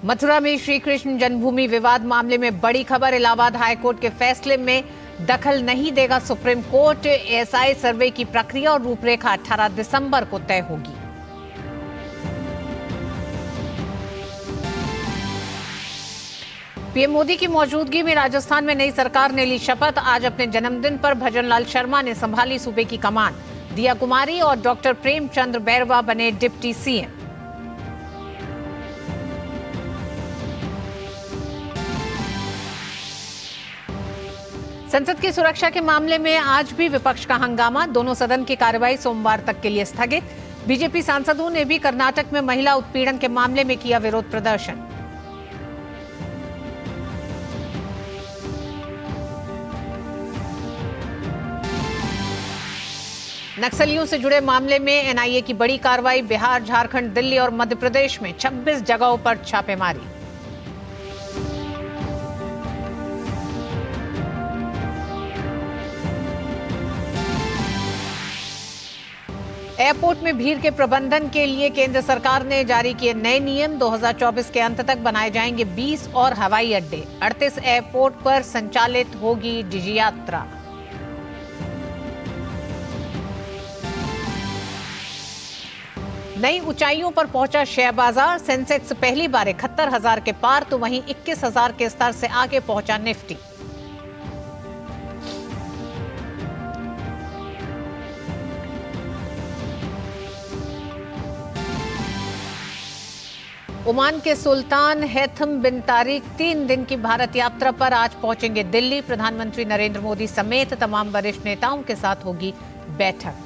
मथुरा में श्री कृष्ण जन्मभूमि विवाद मामले में बड़ी खबर। इलाहाबाद हाईकोर्ट के फैसले में दखल नहीं देगा सुप्रीम कोर्ट। एएसआई सर्वे की प्रक्रिया और रूपरेखा 18 दिसंबर को तय होगी। पीएम मोदी की मौजूदगी में राजस्थान में नई सरकार ने ली शपथ। आज अपने जन्मदिन पर भजनलाल शर्मा ने संभाली सूबे की कमान। दिया कुमारी और डॉक्टर प्रेमचंद बैरवा बने डिप्टी सीएम। संसद की सुरक्षा के मामले में आज भी विपक्ष का हंगामा। दोनों सदन की कार्रवाई सोमवार तक के लिए स्थगित। बीजेपी सांसदों ने भी कर्नाटक में महिला उत्पीड़न के मामले में किया विरोध प्रदर्शन। नक्सलियों से जुड़े मामले में एनआईए की बड़ी कार्रवाई। बिहार, झारखंड, दिल्ली और मध्य प्रदेश में 26 जगहों पर छापेमारी। एयरपोर्ट में भीड़ के प्रबंधन के लिए केंद्र सरकार ने जारी किए नए नियम। 2024 के अंत तक बनाए जाएंगे 20 और हवाई अड्डे। 38 एयरपोर्ट पर संचालित होगी डिजी यात्रा। नई ऊंचाइयों पर पहुंचा शेयर बाजार। सेंसेक्स पहली बार 71,000 के पार तो वहीं 21,000 के स्तर से आगे पहुंचा निफ्टी। ओमान के सुल्तान हैथम बिन तारिक 3 दिन की भारत यात्रा पर आज पहुंचेंगे दिल्ली। प्रधानमंत्री नरेंद्र मोदी समेत तमाम वरिष्ठ नेताओं के साथ होगी बैठक।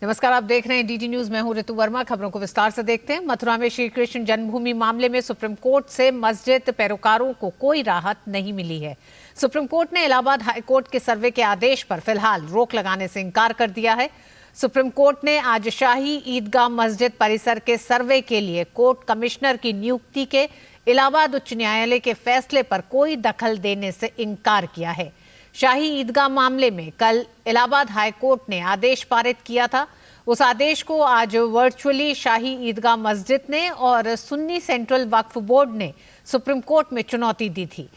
नमस्कार, आप देख रहे हैं डीडी न्यूज। मैं हूं ऋतु वर्मा। खबरों को विस्तार से देखते हैं। मथुरा में श्री कृष्ण जन्मभूमि मामले में सुप्रीम कोर्ट से मस्जिद पैरोकारों को कोई राहत नहीं मिली है। सुप्रीम कोर्ट ने इलाहाबाद हाईकोर्ट के सर्वे के आदेश पर फिलहाल रोक लगाने से इंकार कर दिया है। सुप्रीम कोर्ट ने आज शाही ईदगाह मस्जिद परिसर के सर्वे के लिए कोर्ट कमिश्नर की नियुक्ति के इलाहाबाद उच्च न्यायालय के फैसले पर कोई दखल देने से इंकार किया है। शाही ईदगाह मामले में कल इलाहाबाद हाईकोर्ट ने आदेश पारित किया था। उस आदेश को आज वर्चुअली शाही ईदगाह मस्जिद ने और सुन्नी सेंट्रल वक्फ बोर्ड ने सुप्रीम कोर्ट में चुनौती दी थी।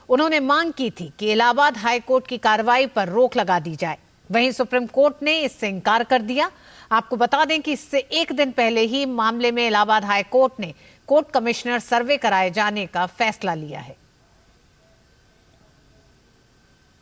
उन्होंने मांग की थी कि इलाहाबाद हाईकोर्ट की कार्रवाई पर रोक लगा दी जाए। वहीं सुप्रीम कोर्ट ने इससे इंकार कर दिया। आपको बता दें कि इससे एक दिन पहले ही मामले में इलाहाबाद हाईकोर्ट ने कोर्ट कमिश्नर सर्वे कराए जाने का फैसला लिया है।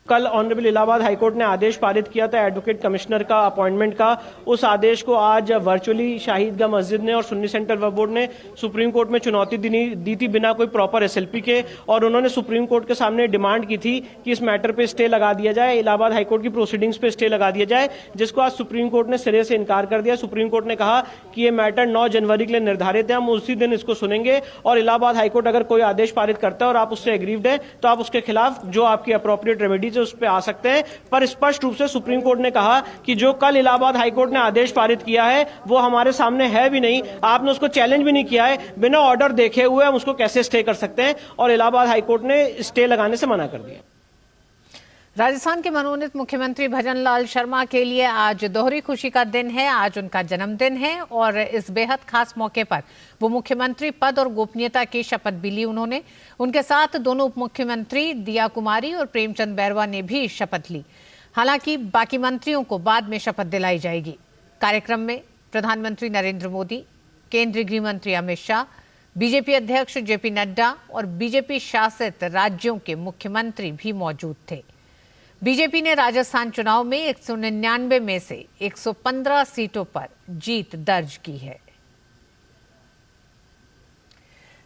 कल ऑनरेबल इलाहाबाद हाईकोर्ट ने आदेश पारित किया था एडवोकेट कमिश्नर का अपॉइंटमेंट का। उस आदेश को आज वर्चुअली शाही ईदगाह मस्जिद ने और सुन्नी सेंट्रल वक्फ बोर्ड ने सुप्रीम कोर्ट में चुनौती दी थी बिना कोई प्रॉपर एसएलपी के। और उन्होंने सुप्रीम कोर्ट के सामने डिमांड की थी कि इस मैटर पे स्टे लगा दिया जाए, इलाहाबाद हाईकोर्ट की प्रोसीडिंग्स पे स्टे लगा दिया जाए, जिसको आज सुप्रीम कोर्ट ने सिरे से इनकार कर दिया। सुप्रीम कोर्ट ने कहा कि ये मैटर 9 जनवरी के लिए निर्धारित है, हम उसी दिन इसको सुनेंगे और इलाहाबाद हाईकोर्ट अगर कोई आदेश पारित करता है और आप उससे एग्रीव्ड है तो आप उसके खिलाफ जो आपकी अप्रोप्रिएट रेमेडीज है उस पर आ सकते हैं। पर स्पष्ट रूप से सुप्रीम कोर्ट ने कहा कि जो कल इलाहाबाद हाईकोर्ट ने आदेश पारित किया है वो हमारे सामने है भी नहीं, आपने उसको चैलेंज भी नहीं किया है। बिना ऑर्डर देखे हुए हम उसको कैसे स्टे कर सकते हैं, और इलाहाबाद हाईकोर्ट ने स्टे लगाने से मना कर दिया। राजस्थान के मनोनीत मुख्यमंत्री भजनलाल शर्मा के लिए आज दोहरी खुशी का दिन है। आज उनका जन्मदिन है और इस बेहद खास मौके पर वो मुख्यमंत्री पद और गोपनीयता की शपथ भी ली उन्होंने। उनके साथ दोनों उप मुख्यमंत्री दिया कुमारी और प्रेमचंद बैरवा ने भी शपथ ली। हालांकि बाकी मंत्रियों को बाद में शपथ दिलाई जाएगी। कार्यक्रम में प्रधानमंत्री नरेंद्र मोदी, केंद्रीय गृह मंत्री अमित शाह, बीजेपी अध्यक्ष जेपी नड्डा और बीजेपी शासित राज्यों के मुख्यमंत्री भी मौजूद थे। बीजेपी ने राजस्थान चुनाव में 199 में से 115 सीटों पर जीत दर्ज की है।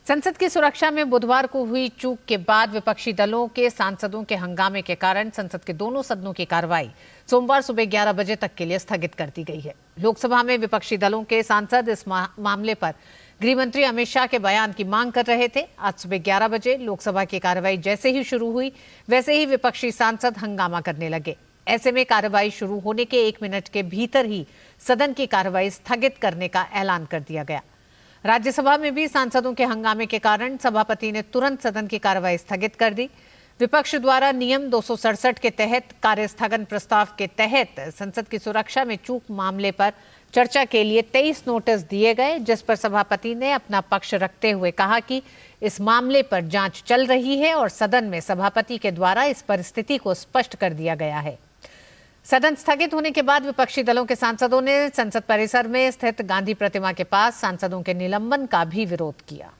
संसद की सुरक्षा में बुधवार को हुई चूक के बाद विपक्षी दलों के सांसदों के हंगामे के कारण संसद के दोनों सदनों की कार्रवाई सोमवार सुबह 11 बजे तक के लिए स्थगित कर दी गई है। लोकसभा में विपक्षी दलों के सांसद इस मामले पर गृह मंत्री अमित शाह के बयान की मांग कर रहे थे। आज सुबह 11 बजे लोकसभा की कार्रवाई जैसे ही शुरू हुई वैसे ही विपक्षी सांसद हंगामा करने लगे। ऐसे में कार्रवाई शुरू होने के 1 मिनट के भीतर ही सदन की कार्रवाई स्थगित करने का ऐलान कर दिया गया। राज्यसभा में भी सांसदों के हंगामे के कारण सभापति ने तुरंत सदन की कार्रवाई स्थगित कर दी। विपक्ष द्वारा नियम 267 के तहत कार्य स्थगन प्रस्ताव के तहत संसद की सुरक्षा में चूक मामले पर चर्चा के लिए 23 नोटिस दिए गए, जिस पर सभापति ने अपना पक्ष रखते हुए कहा कि इस मामले पर जांच चल रही है और सदन में सभापति के द्वारा इस परिस्थिति को स्पष्ट कर दिया गया है। सदन स्थगित होने के बाद विपक्षी दलों के सांसदों ने संसद परिसर में स्थित गांधी प्रतिमा के पास सांसदों के निलंबन का भी विरोध किया।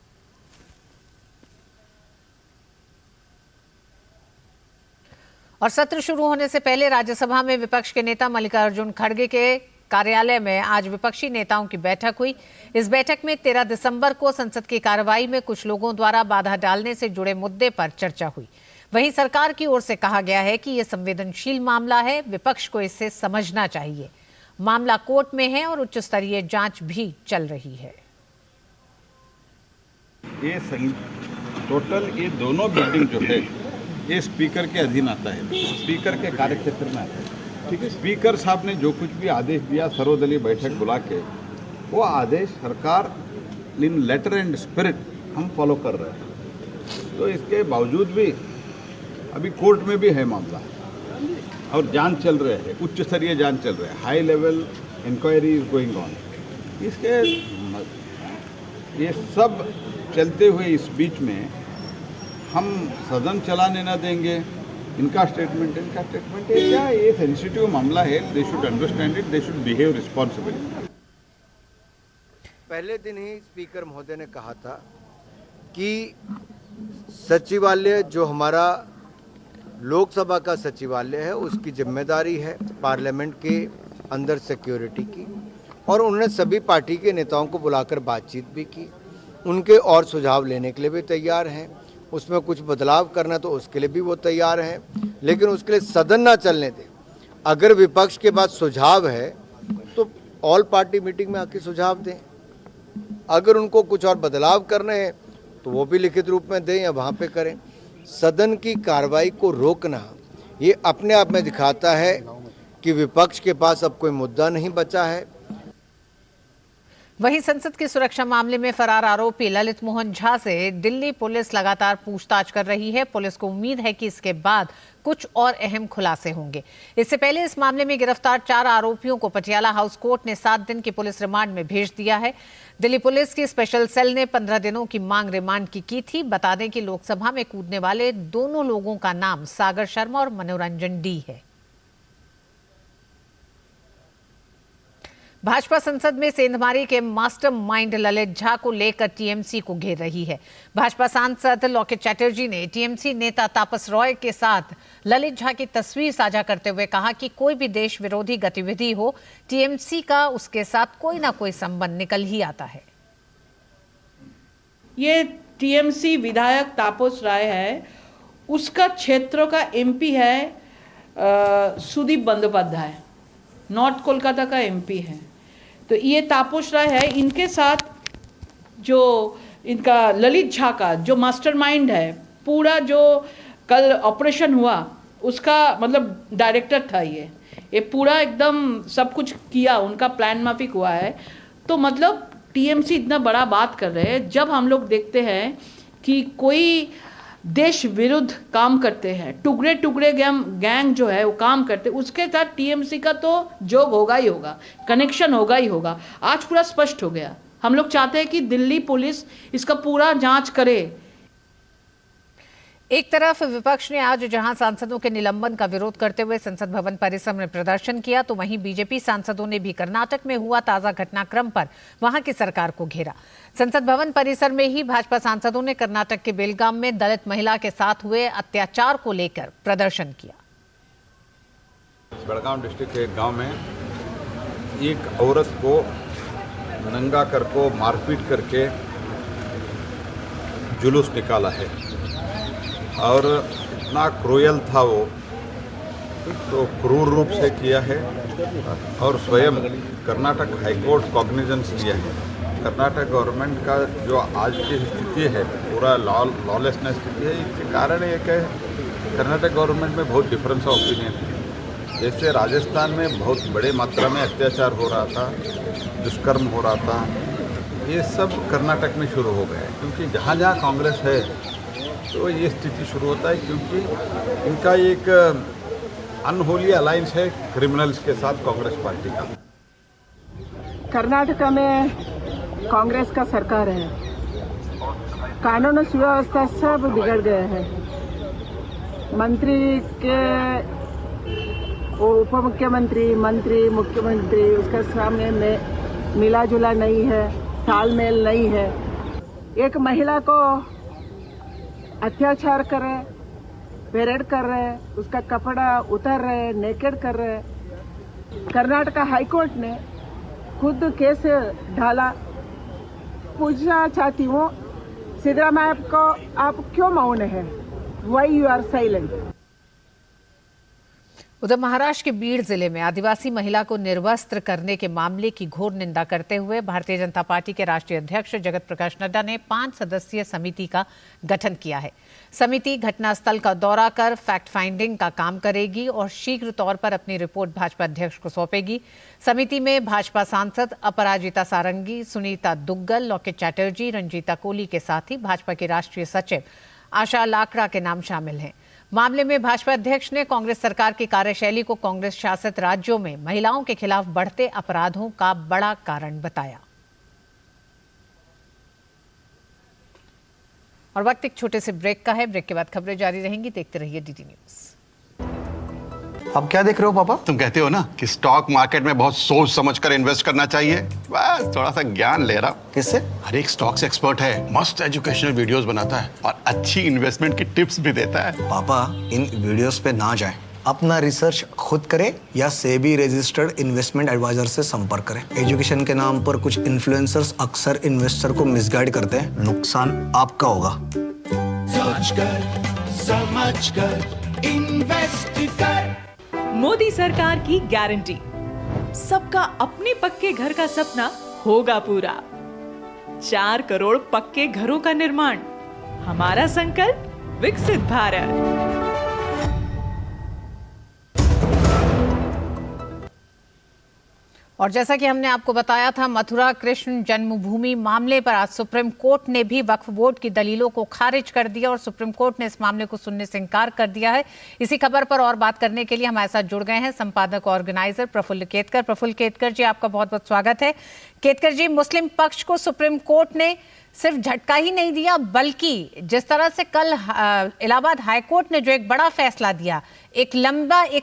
और सत्र शुरू होने से पहले राज्यसभा में विपक्ष के नेता मल्लिकार्जुन खड़गे के कार्यालय में आज विपक्षी नेताओं की बैठक हुई। इस बैठक में 13 दिसंबर को संसद की कार्रवाई में कुछ लोगों द्वारा बाधा डालने से जुड़े मुद्दे पर चर्चा हुई। वहीं सरकार की ओर से कहा गया है कि यह संवेदनशील मामला है, विपक्ष को इसे समझना चाहिए। मामला कोर्ट में है और उच्च स्तरीय जांच भी चल रही है। ये टोटल ये दोनों बिल्डिंग जो है ये स्पीकर के अधीन आता है, स्पीकर के कार्यक्षेत्र में आता है। ठीक है, स्पीकर साहब ने जो कुछ भी आदेश दिया सर्वदलीय बैठक बुला के, वो आदेश सरकार इन लेटर एंड स्पिरिट हम फॉलो कर रहे हैं। तो इसके बावजूद भी अभी कोर्ट में भी है मामला और जांच चल रहे हैं, उच्च स्तरीय जांच चल रहे हैं, high level inquiry is going on. इसके ये सब चलते हुए इस बीच में हम सदन चलाने न देंगे। इनका स्टेटमेंट है क्या, ये सेंसिटिव मामला है, they should understand it, they should behave responsibly. पहले दिन ही स्पीकर महोदय ने कहा था कि सचिवालय जो हमारा लोकसभा का सचिवालय है उसकी जिम्मेदारी है पार्लियामेंट के अंदर सिक्योरिटी की, और उन्होंने सभी पार्टी के नेताओं को बुलाकर बातचीत भी की, उनके और सुझाव लेने के लिए भी तैयार हैं। उसमें कुछ बदलाव करना तो उसके लिए भी वो तैयार हैं, लेकिन उसके लिए सदन ना चलने दें। अगर विपक्ष के पास सुझाव है तो ऑल पार्टी मीटिंग में आके सुझाव दें, अगर उनको कुछ और बदलाव करने हैं तो वो भी लिखित रूप में दें या वहाँ पे करें। सदन की कार्रवाई को रोकना ये अपने आप में दिखाता है कि विपक्ष के पास अब कोई मुद्दा नहीं बचा है। वहीं संसद की सुरक्षा मामले में फरार आरोपी ललित मोहन झा से दिल्ली पुलिस लगातार पूछताछ कर रही है। पुलिस को उम्मीद है कि इसके बाद कुछ और अहम खुलासे होंगे। इससे पहले इस मामले में गिरफ्तार 4 आरोपियों को पटियाला हाउस कोर्ट ने 7 दिन की पुलिस रिमांड में भेज दिया है। दिल्ली पुलिस की स्पेशल सेल ने 15 दिनों की मांग रिमांड की थी। बता दें कि लोकसभा में कूदने वाले दोनों लोगों का नाम सागर शर्मा और मनोरंजन डी है। भाजपा संसद में सेंधमारी के मास्टरमाइंड ललित झा को लेकर टीएमसी को घेर रही है। भाजपा सांसद लौकित चैटर्जी ने टीएमसी नेता तापस रॉय के साथ ललित झा की तस्वीर साझा करते हुए कहा कि कोई भी देश विरोधी गतिविधि हो, टीएमसी का उसके साथ कोई ना कोई संबंध निकल ही आता है। ये टीएमसी विधायक तापस राय है, उसका क्षेत्र का एमपी है सुदीप बंदोपाध्याय, नॉर्थ कोलकाता का एमपी है। तो ये तापस राय है, इनके साथ जो इनका ललित झा का जो मास्टरमाइंड है, पूरा जो कल ऑपरेशन हुआ उसका मतलब डायरेक्टर था। ये पूरा एकदम सब कुछ किया, उनका प्लान माफिक हुआ है। तो मतलब टीएमसी इतना बड़ा बात कर रहे हैं। जब हम लोग देखते हैं कि कोई देश विरुद्ध काम करते हैं, टुकड़े टुकड़े गैंग जो है वो काम करते, उसके साथ टीएमसी का तो जोग होगा ही होगा, कनेक्शन होगा ही होगा। आज पूरा स्पष्ट हो गया। हम लोग चाहते हैं कि दिल्ली पुलिस इसका पूरा जांच करे। एक तरफ विपक्ष ने आज जहां सांसदों के निलंबन का विरोध करते हुए संसद भवन परिसर में प्रदर्शन किया, तो वहीं बीजेपी सांसदों ने भी कर्नाटक में हुआ ताजा घटनाक्रम पर वहां की सरकार को घेरा। संसद भवन परिसर में ही भाजपा सांसदों ने कर्नाटक के बेलगाम में दलित महिला के साथ हुए अत्याचार को लेकर प्रदर्शन किया। बेलगाम डिस्ट्रिक्ट के एक गाँव में एक औरत को नंगा कर को मारपीट करके जुलूस निकाला है और इतना क्रूयल था वो, तो क्रूर रूप से किया है और स्वयं कर्नाटक हाईकोर्ट कॉग्निजेंस लिया है। कर्नाटक गवर्नमेंट का जो आज की स्थिति है, पूरा लॉलेसनेस स्थिति है, इसके कारण एक है कर्नाटक गवर्नमेंट में बहुत डिफरेंस ऑफ ओपिनियन है। जैसे राजस्थान में बहुत बड़े मात्रा में अत्याचार हो रहा था, दुष्कर्म हो रहा था, ये सब कर्नाटक में शुरू हो गया है। क्योंकि जहाँ जहाँ कांग्रेस है तो ये स्थिति शुरू होता है, क्योंकि इनका एक अनहोली अलायंस है क्रिमिनल्स के साथ कांग्रेस पार्टी का। कर्नाटक में कांग्रेस का सरकार है, कानून सुव्यवस्था सब बिगड़ गए हैं। मंत्री के उप मुख्यमंत्री, मंत्री, मुख्यमंत्री उसका सामने में मिला जुला नहीं है, तालमेल नहीं है। एक महिला को अत्याचार कर रहे, परेड कर रहे, उसका कपड़ा उतार रहे, नेकेड कर रहे। कर्नाटक हाईकोर्ट ने खुद केस डाला। पूछना चाहती हूँ सिद्धरामैया को, आप क्यों मौन है? Why you are silent? उधर महाराष्ट्र के बीड़ जिले में आदिवासी महिला को निर्वस्त्र करने के मामले की घोर निंदा करते हुए भारतीय जनता पार्टी के राष्ट्रीय अध्यक्ष जगत प्रकाश नड्डा ने 5 सदस्यीय समिति का गठन किया है। समिति घटनास्थल का दौरा कर फैक्ट फाइंडिंग का काम करेगी और शीघ्र तौर पर अपनी रिपोर्ट भाजपा अध्यक्ष को सौंपेगी। समिति में भाजपा सांसद अपराजिता सारंगी, सुनीता दुग्गल, लौकित चैटर्जी, रंजीता कोली के साथ ही भाजपा के राष्ट्रीय सचिव आशा लाकड़ा के नाम शामिल हैं। मामले में भाजपा अध्यक्ष ने कांग्रेस सरकार की कार्यशैली को कांग्रेस शासित राज्यों में महिलाओं के खिलाफ बढ़ते अपराधों का बड़ा कारण बताया। और वक्त एक छोटे से ब्रेक का है। ब्रेक के बाद खबरें जारी रहेंगी। देखते रहिए डीडी न्यूज। अब क्या देख रहे हो पापा? तुम कहते हो ना कि स्टॉक मार्केट में बहुत सोच समझ कर इन्वेस्ट करना चाहिए, बस थोड़ा सा ज्ञान ले रहा हूं। किससे? हर एक स्टॉक्स एक्सपर्ट है, मस्त एजुकेशनल वीडियोस बनाता है और अच्छी इन्वेस्टमेंट की टिप्स भी देता है। पापा इन वीडियोस पे ना जाएं, अपना रिसर्च खुद करें या सेबी रजिस्टर्ड इन्वेस्टमेंट एडवाइजर से संपर्क करें। एजुकेशन के नाम पर कुछ इन्फ्लुएंसर्स अक्सर इन्वेस्टर को मिसगाइड करते हैं, नुकसान आपका होगा। सोच कर समझ कर इन्वेस्ट कर। मोदी सरकार की गारंटी, सबका अपने पक्के घर का सपना होगा पूरा। 4 करोड़ पक्के घरों का निर्माण, हमारा संकल्प विकसित भारत। और जैसा कि हमने आपको बताया था, मथुरा कृष्ण जन्मभूमि मामले पर आज सुप्रीम कोर्ट ने भी वक्फ बोर्ड की दलीलों को खारिज कर दिया और सुप्रीम कोर्ट ने इस मामले को सुनने से इंकार कर दिया है। इसी खबर पर और बात करने के लिए हमारे साथ जुड़ गए हैं संपादक ऑर्गेनाइजर प्रफुल्ल केतकर। प्रफुल्ल केतकर जी, आपका बहुत बहुत स्वागत है। केतकर जी, मुस्लिम पक्ष को सुप्रीम कोर्ट ने सिर्फ झटका ही नहीं दिया, बल्कि जिस तरह से कल इलाहाबाद हाईकोर्ट ने जो एक बड़ा फैसला दिया, एक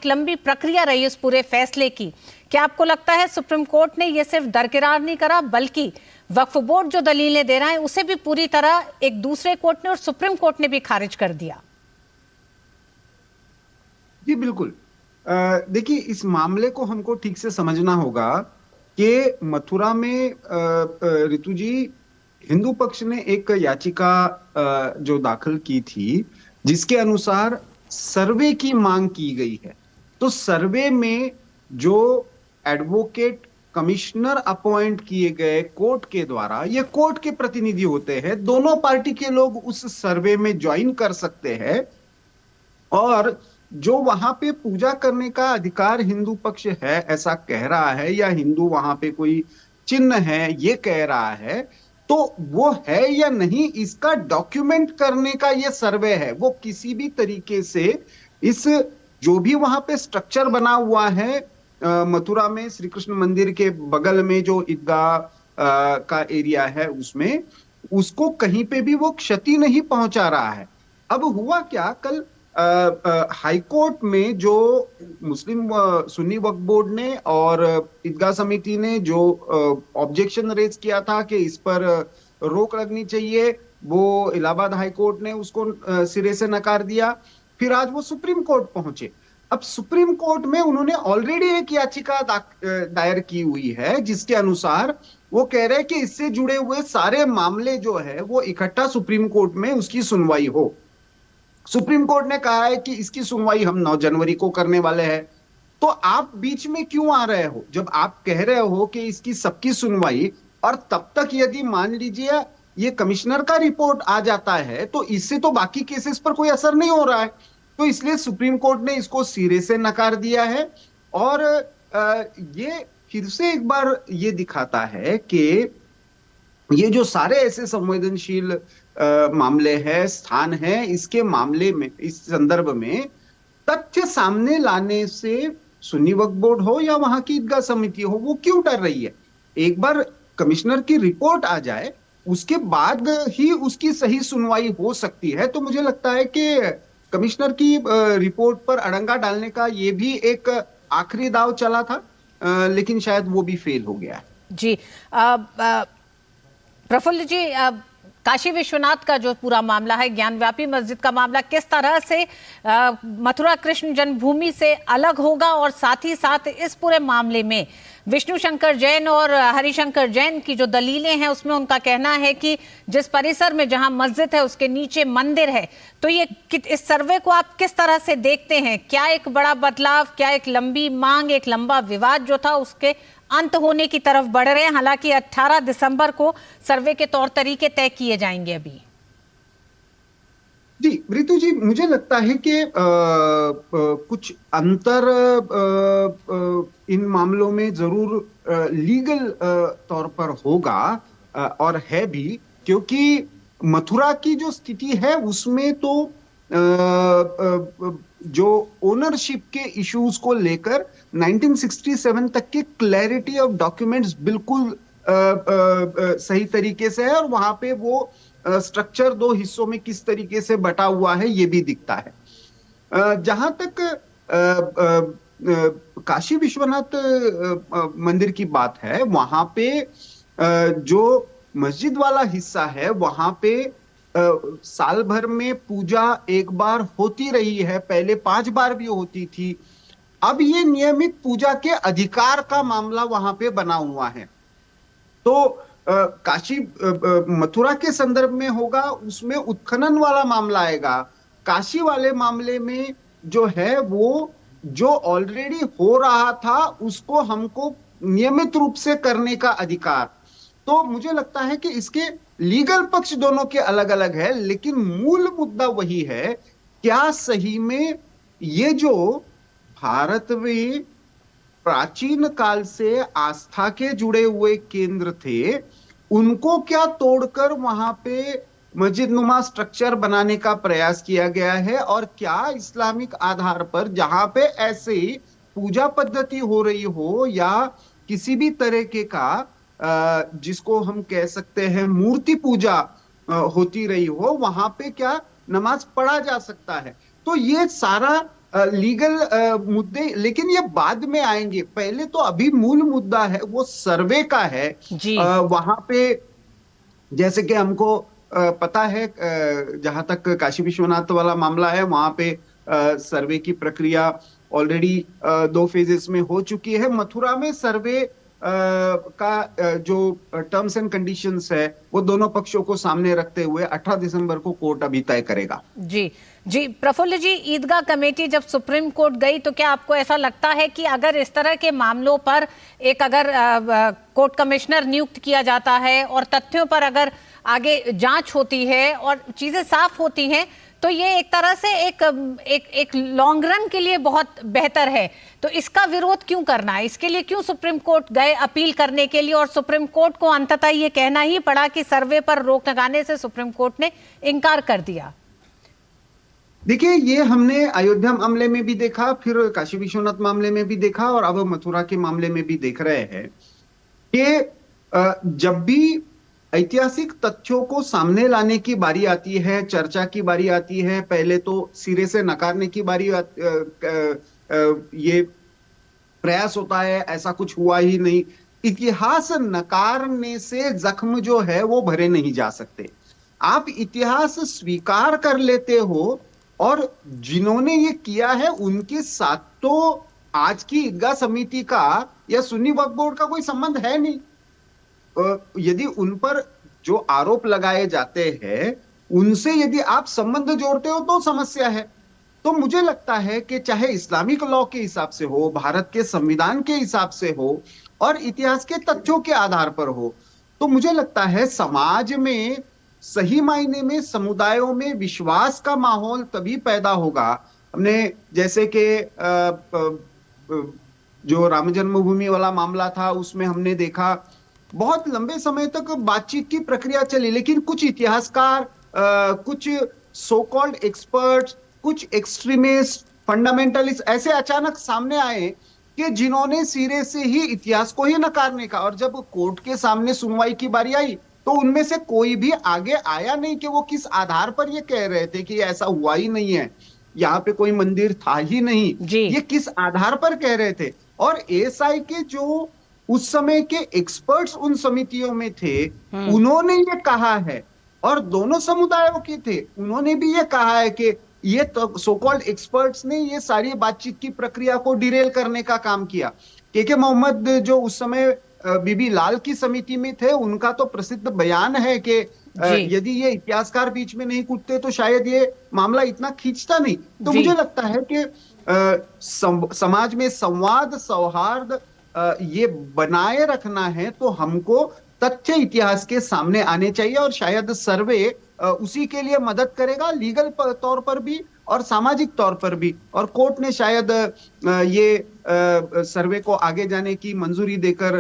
लंबी प्रक्रिया रही उस पूरे फैसले की। क्या आपको लगता है सुप्रीम कोर्ट ने यह सिर्फ दरकिरार नहीं करा, बल्कि वक्फ बोर्ड जो दलीलें दे रहा है उसे भी पूरी तरह एक दूसरे कोर्ट ने और सुप्रीम कोर्ट ने भी खारिज कर दिया? जी बिल्कुल। देखिए, इस मामले को हमको ठीक से समझना होगा कि मथुरा में ऋतु जी, हिंदू पक्ष ने एक याचिका जो दाखिल की थी, जिसके अनुसार सर्वे की मांग की गई है। तो सर्वे में जो एडवोकेट कमिश्नर अपॉइंट किए गए कोर्ट के द्वारा, ये कोर्ट के प्रतिनिधि होते हैं, दोनों पार्टी के लोग उस सर्वे में ज्वाइन कर सकते हैं और जो वहां पे पूजा करने का अधिकार हिंदू पक्ष है ऐसा कह रहा है, या हिंदू वहां पे कोई चिन्ह है ये कह रहा है, तो वो है या नहीं इसका डॉक्यूमेंट करने का ये सर्वे है। वो किसी भी तरीके से इस जो भी वहां पे स्ट्रक्चर बना हुआ है मथुरा में श्री कृष्ण मंदिर के बगल में जो ईदगाह का एरिया है, उसमें उसको कहीं पे भी वो क्षति नहीं पहुंचा रहा है। अब हुआ क्या, कल हाई कोर्ट में जो मुस्लिम सुन्नी वक्फ बोर्ड ने और ईदगाह समिति ने जो ऑब्जेक्शन रेज किया था कि इस पर रोक लगनी चाहिए, वो इलाहाबाद हाई कोर्ट ने उसको सिरे से नकार दिया। फिर आज वो सुप्रीम कोर्ट पहुंचे। अब सुप्रीम कोर्ट में उन्होंने ऑलरेडी एक याचिका दायर की हुई है, जिसके अनुसार वो कह रहे हैं कि इससे जुड़े हुए सारे मामले जो है वो इकट्ठा सुप्रीम कोर्ट में उसकी सुनवाई हो। सुप्रीम कोर्ट ने कहा है कि इसकी सुनवाई हम 9 जनवरी को करने वाले हैं। तो आप बीच में क्यों आ रहे हो, जब आप कह रहे हो कि इसकी सबकी सुनवाई, और तब तक यदि मान लीजिए ये कमिश्नर का रिपोर्ट आ जाता है तो इससे तो बाकी केसेस पर कोई असर नहीं हो रहा है। तो इसलिए सुप्रीम कोर्ट ने इसको सिरे से नकार दिया है। और ये फिर से एक बार ये दिखाता है कि ये जो सारे ऐसे संवेदनशील मामले हैं, स्थान है, इसके मामले में, इस संदर्भ में तथ्य सामने लाने से सुन्नी वक्फ बोर्ड हो या वहां की ईदगाह समिति हो, वो क्यों डर रही है? एक बार कमिश्नर की रिपोर्ट आ जाए उसके बाद ही उसकी सही सुनवाई हो सकती है। तो मुझे लगता है कि कमिश्नर की रिपोर्ट पर अड़ंगा डालने का ये भी एक आखिरी दाव चला था, लेकिन शायद वो भी फेल हो गया है। जी प्रफुल्ल जी, काशी विश्वनाथ का जो पूरा मामला है, ज्ञानव्यापी मस्जिद का मामला, किस तरह से मथुरा कृष्ण जन्मभूमि से अलग होगा, और साथ ही साथ इस पूरे मामले में विष्णु शंकर जैन और हरिशंकर जैन की जो दलीलें हैं उसमें उनका कहना है कि जिस परिसर में जहां मस्जिद है उसके नीचे मंदिर है, तो ये इस सर्वे को आप किस तरह से देखते हैं? क्या एक बड़ा बदलाव, क्या एक लंबी मांग, एक लंबा विवाद जो था उसके अंत होने की तरफ बढ़ रहे हैं? हालांकि 18 दिसंबर को सर्वे के तौर तरीके तय किए जाएंगे। अभी जी ऋतु जी, मुझे लगता है कि कुछ अंतर इन मामलों में जरूर लीगल तौर पर होगा, और है भी, क्योंकि मथुरा की जो स्थिति है उसमें तो जो ओनरशिप के इश्यूज को लेकर 1967 तक की क्लैरिटी ऑफ डॉक्यूमेंट्स बिल्कुल सही तरीके से है, और वहां पे वो स्ट्रक्चर दो हिस्सों में किस तरीके से बटा हुआ है ये भी दिखता है। जहां तक काशी विश्वनाथ मंदिर की बात है, वहां पे जो मस्जिद वाला हिस्सा है वहां पे साल भर में पूजा एक बार होती रही है, पहले 5 बार भी होती थी। अब ये नियमित पूजा के अधिकार का मामला वहां पे बना हुआ है। तो काशी मथुरा के संदर्भ में होगा, उसमें उत्खनन वाला मामला आएगा। काशी वाले मामले में जो है वो जो ऑलरेडी हो रहा था उसको हमको नियमित रूप से करने का अधिकार। तो मुझे लगता है कि इसके लीगल पक्ष दोनों के अलग अलग है, लेकिन मूल मुद्दा वही है, क्या सही में ये जो भारत में प्राचीन काल से आस्था के जुड़े हुए केंद्र थे उनको क्या तोड़कर वहां पे मस्जिद नुमा स्ट्रक्चर बनाने का प्रयास किया गया है, और क्या इस्लामिक आधार पर जहां पे ऐसे पूजा पद्धति हो रही हो या किसी भी तरीके का जिसको हम कह सकते हैं मूर्ति पूजा होती रही हो, वहां पे क्या नमाज पढ़ा जा सकता है। तो ये सारा लीगल मुद्दे, लेकिन ये बाद में आएंगे। पहले तो अभी मूल मुद्दा है वो सर्वे का है। वहां पे जैसे कि हमको पता है, जहां तक काशी विश्वनाथ वाला मामला है वहां पे सर्वे की प्रक्रिया ऑलरेडी 2 फेजेस में हो चुकी है। मथुरा में सर्वे का जो टर्म्स एंड कंडीशंस है वो दोनों पक्षों को सामने रखते हुए 18 दिसंबर को कोर्ट अभी तय करेगा। जी प्रफुल्ल जी, ईदगाह कमेटी जब सुप्रीम कोर्ट गई तो क्या आपको ऐसा लगता है कि अगर इस तरह के मामलों पर एक अगर कोर्ट कमिश्नर नियुक्त किया जाता है और तथ्यों पर अगर आगे जांच होती है और चीजें साफ होती हैं, तो ये एक तरह से एक लॉन्ग रन के लिए बहुत बेहतर है? तो इसका विरोध क्यों करना है? इसके लिए क्यों सुप्रीम कोर्ट गए अपील करने के लिए, और सुप्रीम कोर्ट को अंततः ये कहना ही पड़ा कि सर्वे पर रोक लगाने से सुप्रीम कोर्ट ने इनकार कर दिया? देखिए, ये हमने अयोध्या मामले में भी देखा, फिर काशी विश्वनाथ मामले में भी देखा, और अब मथुरा के मामले में भी देख रहे हैं कि जब भी ऐतिहासिक तथ्यों को सामने लाने की बारी आती है, चर्चा की बारी आती है, पहले तो सिरे से नकारने की बारी ये प्रयास होता है, ऐसा कुछ हुआ ही नहीं। इतिहास नकारने से जख्म जो है वो भरे नहीं जा सकते। आप इतिहास स्वीकार कर लेते हो, और जिन्होंने ये किया है उनके साथ तो आज की ईदगाह समिति का या सुन्नी वक्फ बोर्ड का कोई संबंध है नहीं। यदि उन पर जो आरोप लगाए जाते हैं उनसे यदि आप संबंध जोड़ते हो तो समस्या है। तो मुझे लगता है कि चाहे इस्लामिक लॉ के हिसाब से हो, भारत के संविधान के हिसाब से हो, और इतिहास के तथ्यों के आधार पर हो, तो मुझे लगता है समाज में सही मायने में समुदायों में विश्वास का माहौल तभी पैदा होगा। हमने जैसे कि जो राम जन्मभूमि वाला मामला था उसमें हमने देखा बहुत लंबे समय तक बातचीत की प्रक्रिया चली, लेकिन कुछ इतिहासकार, कुछ सो कॉल्ड एक्सपर्ट्स, कुछ एक्सट्रीमिस्ट, फंडामेंटलिस्ट ऐसे अचानक सामने आए कि जिन्होंने सिरे से ही इतिहास को ही नकारने का, और जब कोर्ट के सामने सुनवाई की बारी आई तो उनमें से कोई भी आगे आया नहीं कि वो किस आधार पर ये कह रहे थे कि ऐसा हुआ ही नहीं है, यहाँ पे कोई मंदिर था ही नहीं, ये किस आधार पर कह रहे थे। और एएसआई के जो उस समय के एक्सपर्ट्स उन समितियों में थे, उन्होंने ये कहा है, और दोनों समुदायों के थे, उन्होंने भी ये कहा है कि ये तो सो कॉल्ड एक्सपर्ट्स ने ये सारी बातचीत की प्रक्रिया को डिरेल करने का काम किया। के मोहम्मद जो उस समय बीबी लाल की समिति में थे, उनका तो प्रसिद्ध बयान है कि यदि ये इतिहासकार बीच में नहीं कूदते तो शायद ये मामला इतना खींचता नहीं। तो मुझे लगता है कि समाज में संवाद सौहार्द ये बनाए रखना है तो हमको तथ्य इतिहास के सामने आने चाहिए, और शायद सर्वे उसी के लिए मदद करेगा, लीगल तौर पर भी और सामाजिक तौर पर भी। और कोर्ट ने शायद ये सर्वे को आगे जाने की मंजूरी देकर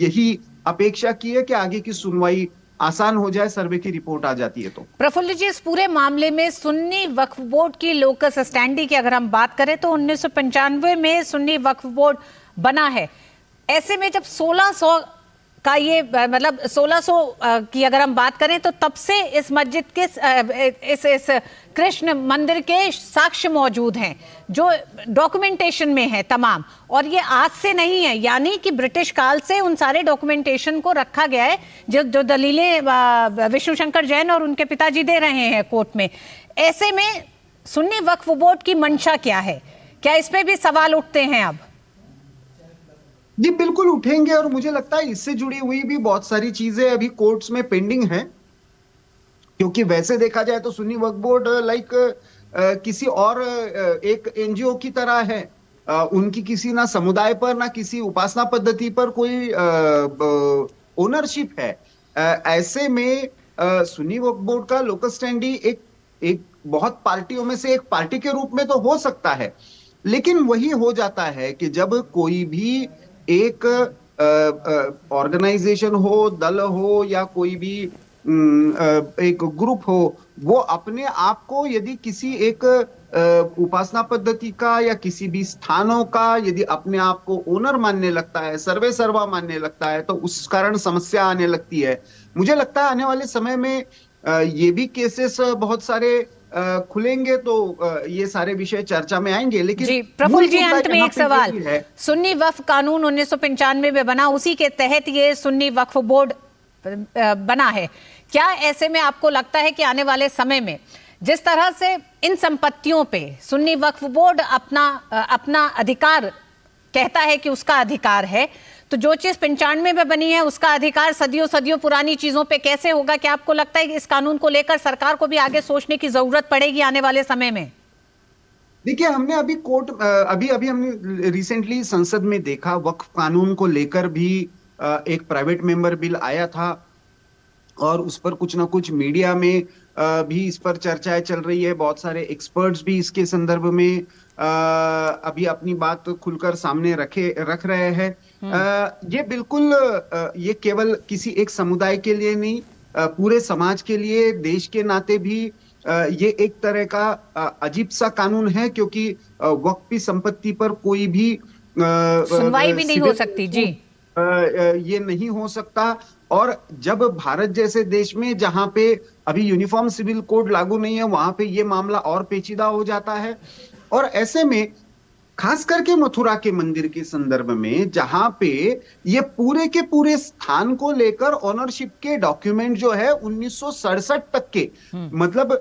यही अपेक्षा की है कि आगे की सुनवाई आसान हो जाए, सर्वे की रिपोर्ट आ जाती है तो। प्रफुल्ल जी, इस पूरे मामले में सुन्नी वक्फ बोर्ड की लोकस स्टैंडी की अगर हम बात करें तो 1995 में सुन्नी वक्फ बोर्ड बना है। ऐसे में जब 1600 का ये मतलब 1600 की अगर हम बात करें तो तब से इस मस्जिद के इस कृष्ण मंदिर के साक्ष्य मौजूद हैं जो डॉक्यूमेंटेशन में है तमाम, और ये आज से नहीं है, यानी कि ब्रिटिश काल से उन सारे डॉक्यूमेंटेशन को रखा गया है जो दलीलें विष्णु शंकर जैन और उनके पिताजी दे रहे हैं कोर्ट में। ऐसे में सुन्नी वक्फ बोर्ड की मंशा क्या है, क्या इस पे भी सवाल उठते हैं अब? जी बिल्कुल उठेंगे, और मुझे लगता है इससे जुड़ी हुई भी बहुत सारी चीजें अभी कोर्ट्स में पेंडिंग हैं, क्योंकि वैसे देखा जाए तो सुन्नी वक्फ बोर्ड लाइक किसी और एक एनजीओ की तरह है। उनकी किसी ना समुदाय पर ना किसी उपासना पद्धति पर कोई ओनरशिप है। ऐसे में सुन्नी वक्फ बोर्ड का लोकस स्टैंडी एक बहुत पार्टियों में से एक पार्टी के रूप में तो हो सकता है, लेकिन वही हो जाता है कि जब कोई भी एक ऑर्गेनाइजेशन हो, दल हो या कोई भी एक ग्रुप हो, वो अपने आप को यदि किसी एक उपासना पद्धति का या किसी भी स्थानों का यदि अपने आप को ओनर मानने लगता है, सर्वे सर्वा मानने लगता है, तो उस कारण समस्या आने लगती है। मुझे लगता है आने वाले समय में ये भी केसेस बहुत सारे खुलेंगे तो ये सारे विषय चर्चा में आएंगे। लेकिन जी प्रफुल्ल जी, अंत में एक सवाल, सुन्नी वक्फ कानून 1995 में बना, उसी के तहत ये सुन्नी वक्फ बोर्ड बना है। क्या ऐसे में आपको लगता है कि आने वाले समय में जिस तरह से इन संपत्तियों पे सुन्नी वक्फ बोर्ड अपना अधिकार कहता है कि उसका अधिकार है, तो जो चीज 95 में बनी है उसका अधिकार सदियों सदियों पुरानी चीजों पे कैसे होगा? क्या आपको लगता है कि इस कानून को लेकर सरकार को भी आगे सोचने की जरूरत पड़ेगी आने वाले समय में? देखिए, हमने अभी अभी हमने रिसेंटली संसद में देखा, वक्फ कानून को लेकर भी एक प्राइवेट मेंबर बिल आया था, और उस पर कुछ ना कुछ मीडिया में भी इस पर चर्चाएं चल रही है। बहुत सारे एक्सपर्ट्स भी इसके संदर्भ में अभी अपनी बात खुलकर सामने रख रहे हैं। ये बिल्कुल ये केवल किसी एक समुदाय के लिए नहीं, पूरे समाज के लिए, देश के नाते भी ये एक तरह का अजीब सा कानून है, क्योंकि वक्फी संपत्ति पर कोई भी सुनवाई भी नहीं हो सकती। जी ये नहीं हो सकता। और जब भारत जैसे देश में जहां पे अभी यूनिफॉर्म सिविल कोड लागू नहीं है, वहां पे ये मामला और पेचीदा हो जाता है। और ऐसे में खास करके मथुरा के मंदिर के संदर्भ में, जहां पे ये पूरे के पूरे स्थान को लेकर ओनरशिप के डॉक्यूमेंट जो है 1967 तक के, मतलब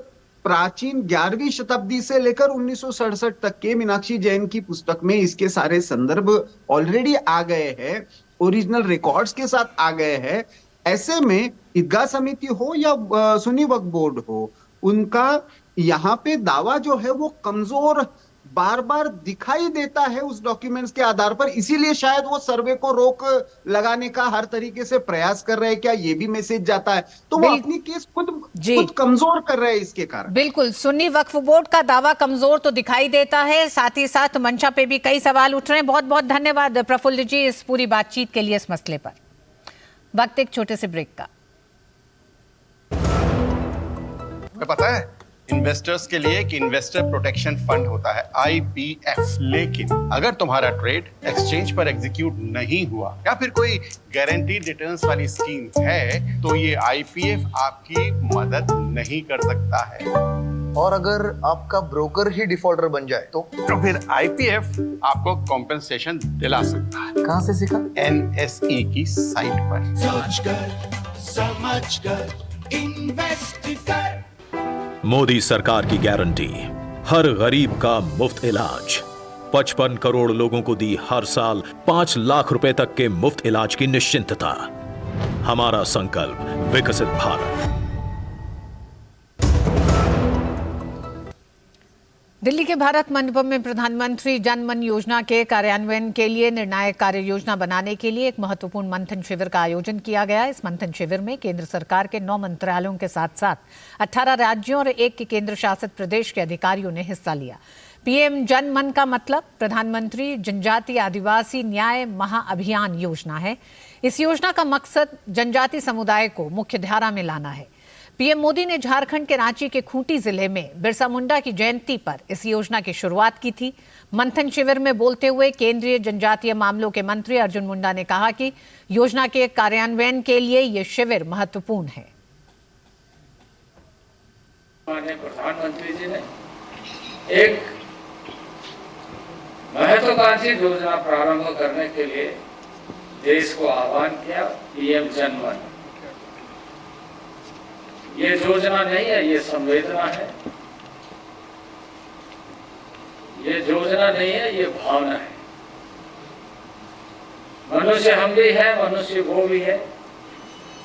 प्राचीन 11वीं शताब्दी से लेकर 1967 तक के मीनाक्षी जैन की पुस्तक में इसके सारे संदर्भ ऑलरेडी आ गए हैं, ओरिजिनल रिकॉर्ड्स के साथ आ गए हैं। ऐसे में ईदगाह समिति हो या सुन्नी वक्फ बोर्ड हो, उनका यहाँ पे दावा जो है वो कमजोर बार बार दिखाई देता है उस डॉक्यूमेंट्स के आधार पर। इसीलिए शायद वो सर्वे को रोक लगाने का हर तरीके से प्रयास कर रहे हैं। क्या ये भी मैसेज जाता है? तो वो अपनी केस खुद कमजोर कर रहे हैं इसके कारण। बिल्कुल, सुन्नी वक्फ बोर्ड का दावा कमजोर तो दिखाई देता है, साथ ही साथ मंशा पे भी कई सवाल उठ रहे हैं। बहुत बहुत धन्यवाद प्रफुल्ल जी इस पूरी बातचीत के लिए इस मसले पर। वक्त एक छोटे से ब्रेक का। पता है इन्वेस्टर्स के लिए एक इन्वेस्टर प्रोटेक्शन फंड होता है IPF। लेकिन अगर तुम्हारा ट्रेड एक्सचेंज पर एग्जीक्यूट नहीं हुआ या फिर कोई गारंटीड रिटर्न्स वाली स्कीम है तो ये IPF आपकी मदद नहीं कर सकता है। और अगर आपका ब्रोकर ही डिफॉल्टर बन जाए तो फिर IPF आपको कॉम्पेंसेशन दिला सकता है। कहाँ से सीखा? NSE की साइट पर। सोच कर समझ कर इन्वेस्ट कर। मोदी सरकार की गारंटी, हर गरीब का मुफ्त इलाज। 55 करोड़ लोगों को दी हर साल 5 लाख रुपए तक के मुफ्त इलाज की निश्चिंतता। हमारा संकल्प विकसित भारत। दिल्ली के भारत मंडपम में प्रधानमंत्री जन मन योजना के कार्यान्वयन के लिए निर्णायक कार्य योजना बनाने के लिए एक महत्वपूर्ण मंथन शिविर का आयोजन किया गया। इस मंथन शिविर में केंद्र सरकार के 9 मंत्रालयों के साथ साथ 18 राज्यों और 1 के केंद्र शासित प्रदेश के अधिकारियों ने हिस्सा लिया। पीएम जन मन का मतलब प्रधानमंत्री जनजातीय आदिवासी न्याय महाअभियान योजना है। इस योजना का मकसद जनजाति समुदाय को मुख्यधारा में लाना है। पीएम मोदी ने झारखंड के रांची के खूंटी जिले में बिरसा मुंडा की जयंती पर इस योजना की शुरुआत की थी। मंथन शिविर में बोलते हुए केंद्रीय जनजातीय मामलों के मंत्री अर्जुन मुंडा ने कहा कि योजना के कार्यान्वयन के लिए ये शिविर महत्वपूर्ण है। प्रधानमंत्री जी ने एक महत्वाकांक्षी योजना प्रारंभ करने के लिए देश को आह्वान किया, पीएम जन मन। ये योजना नहीं है, ये संवेदना है। ये योजना नहीं है, ये भावना है। मनुष्य हम भी है, मनुष्य वो भी है,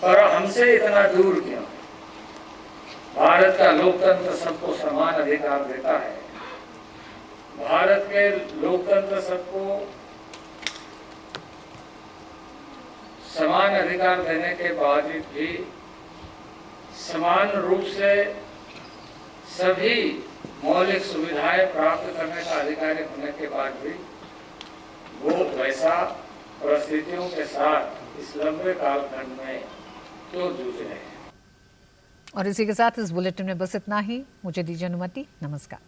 पर हमसे इतना दूर क्यों? भारत का लोकतंत्र सबको समान अधिकार देता है। भारत के लोकतंत्र सबको समान अधिकार देने के बावजूद भी समान रूप से सभी मौलिक सुविधाएं प्राप्त करने का अधिकारी होने के बाद भी वो वैसा परिस्थितियों के साथ इस लंबे कालखंड में क्यों जूझ रहे हैं। और इसी के साथ इस बुलेटिन में बस इतना ही। मुझे दीजिए अनुमति। नमस्कार।